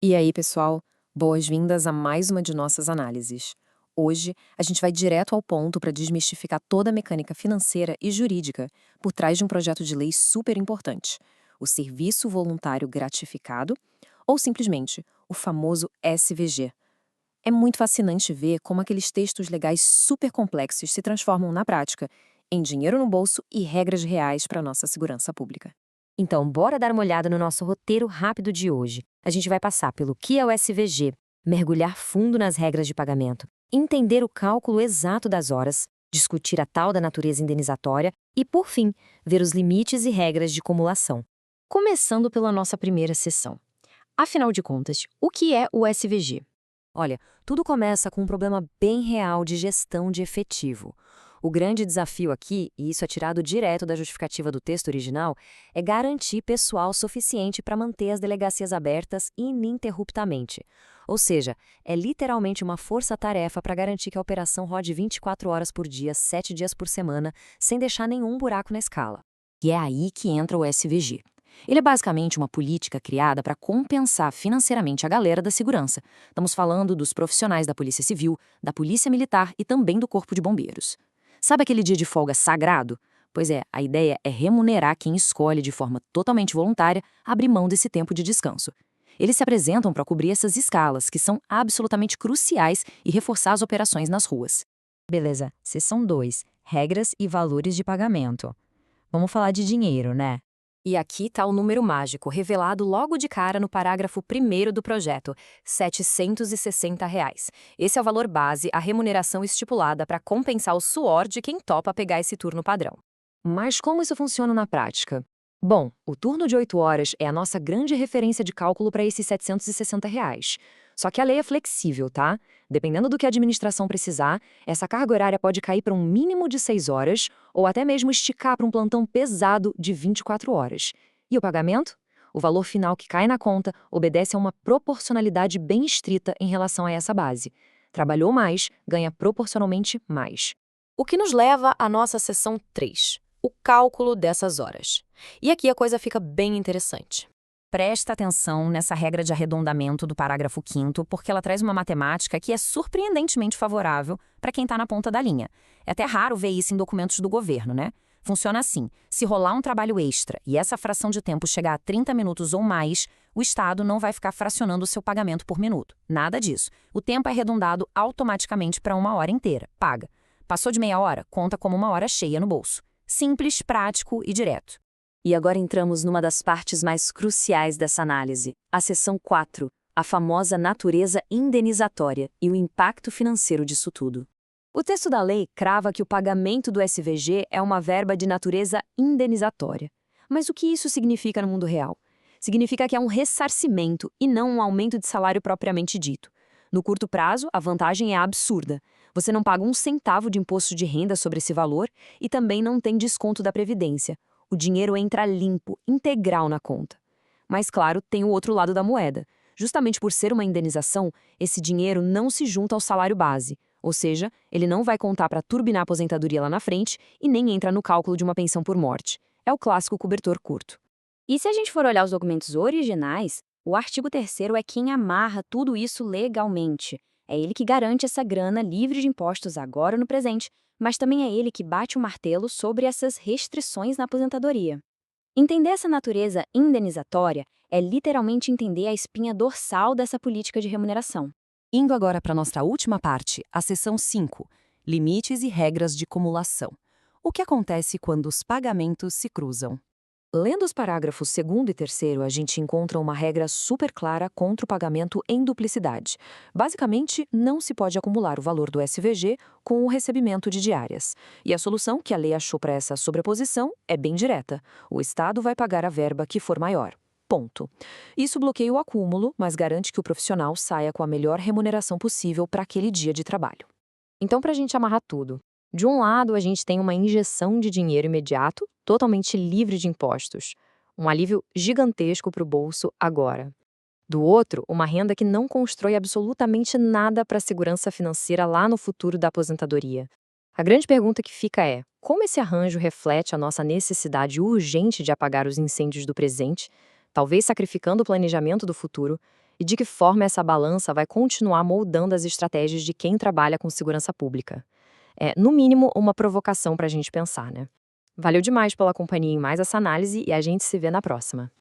E aí, pessoal, boas-vindas a mais uma de nossas análises. Hoje, a gente vai direto ao ponto para desmistificar toda a mecânica financeira e jurídica por trás de um projeto de lei super importante, o Serviço Voluntário Gratificado, ou simplesmente o famoso SVG. É muito fascinante ver como aqueles textos legais super complexos se transformam na prática em dinheiro no bolso e regras reais para a nossa segurança pública. Então, bora dar uma olhada no nosso roteiro rápido de hoje. A gente vai passar pelo que é o SVG, mergulhar fundo nas regras de pagamento, entender o cálculo exato das horas, discutir a tal da natureza indenizatória e, por fim, ver os limites e regras de cumulação. Começando pela nossa primeira sessão. Afinal de contas, o que é o SVG? Olha, tudo começa com um problema bem real de gestão de efetivo. O grande desafio aqui, e isso é tirado direto da justificativa do texto original, é garantir pessoal suficiente para manter as delegacias abertas ininterruptamente. Ou seja, é literalmente uma força-tarefa para garantir que a operação rode 24 horas por dia, 7 dias por semana, sem deixar nenhum buraco na escala. E é aí que entra o SVG. Ele é basicamente uma política criada para compensar financeiramente a galera da segurança. Estamos falando dos profissionais da Polícia Civil, da Polícia Militar e também do Corpo de Bombeiros. Sabe aquele dia de folga sagrado? Pois é, a ideia é remunerar quem escolhe de forma totalmente voluntária abrir mão desse tempo de descanso. Eles se apresentam para cobrir essas escalas, que são absolutamente cruciais, e reforçar as operações nas ruas. Beleza, seção 2, regras e valores de pagamento. Vamos falar de dinheiro, né? E aqui está o número mágico, revelado logo de cara no parágrafo 1º do projeto, R$ 760. Esse é o valor base, a remuneração estipulada para compensar o suor de quem topa pegar esse turno padrão. Mas como isso funciona na prática? Bom, o turno de 8 horas é a nossa grande referência de cálculo para esses R$ 760. Só que a lei é flexível, tá? Dependendo do que a administração precisar, essa carga horária pode cair para um mínimo de 6 horas ou até mesmo esticar para um plantão pesado de 24 horas. E o pagamento? O valor final que cai na conta obedece a uma proporcionalidade bem estrita em relação a essa base. Trabalhou mais, ganha proporcionalmente mais. O que nos leva à nossa seção 3, o cálculo dessas horas. E aqui a coisa fica bem interessante. Presta atenção nessa regra de arredondamento do parágrafo 5º, porque ela traz uma matemática que é surpreendentemente favorável para quem está na ponta da linha. É até raro ver isso em documentos do governo, né? Funciona assim: se rolar um trabalho extra e essa fração de tempo chegar a 30 minutos ou mais, o Estado não vai ficar fracionando o seu pagamento por minuto. Nada disso. O tempo é arredondado automaticamente para 1 hora inteira. Paga. Passou de meia hora? Conta como 1 hora cheia no bolso. Simples, prático e direto. E agora entramos numa das partes mais cruciais dessa análise, a seção 4, a famosa natureza indenizatória e o impacto financeiro disso tudo. O texto da lei crava que o pagamento do SVG é uma verba de natureza indenizatória. Mas o que isso significa no mundo real? Significa que é um ressarcimento e não um aumento de salário propriamente dito. No curto prazo, a vantagem é absurda. Você não paga um centavo de imposto de renda sobre esse valor e também não tem desconto da Previdência. O dinheiro entra limpo, integral na conta. Mas, claro, tem o outro lado da moeda. Justamente por ser uma indenização, esse dinheiro não se junta ao salário base. Ou seja, ele não vai contar para turbinar a aposentadoria lá na frente e nem entra no cálculo de uma pensão por morte. É o clássico cobertor curto. E se a gente for olhar os documentos originais, o artigo 3º é quem amarra tudo isso legalmente. É ele que garante essa grana livre de impostos agora no presente, mas também é ele que bate o martelo sobre essas restrições na aposentadoria. Entender essa natureza indenizatória é literalmente entender a espinha dorsal dessa política de remuneração. Indo agora para a nossa última parte, a seção 5, limites e regras de cumulação. O que acontece quando os pagamentos se cruzam? Lendo os parágrafos 2º e 3º, a gente encontra uma regra super clara contra o pagamento em duplicidade. Basicamente, não se pode acumular o valor do SVG com o recebimento de diárias. E a solução que a lei achou para essa sobreposição é bem direta. O Estado vai pagar a verba que for maior. Ponto. Isso bloqueia o acúmulo, mas garante que o profissional saia com a melhor remuneração possível para aquele dia de trabalho. Então, para a gente amarrar tudo, de um lado, a gente tem uma injeção de dinheiro imediato, totalmente livre de impostos. Um alívio gigantesco para o bolso agora. Do outro, uma renda que não constrói absolutamente nada para a segurança financeira lá no futuro da aposentadoria. A grande pergunta que fica é: como esse arranjo reflete a nossa necessidade urgente de apagar os incêndios do presente, talvez sacrificando o planejamento do futuro, e de que forma essa balança vai continuar moldando as estratégias de quem trabalha com segurança pública. É, no mínimo, uma provocação para a gente pensar, né? Valeu demais pela companhia em mais essa análise e a gente se vê na próxima.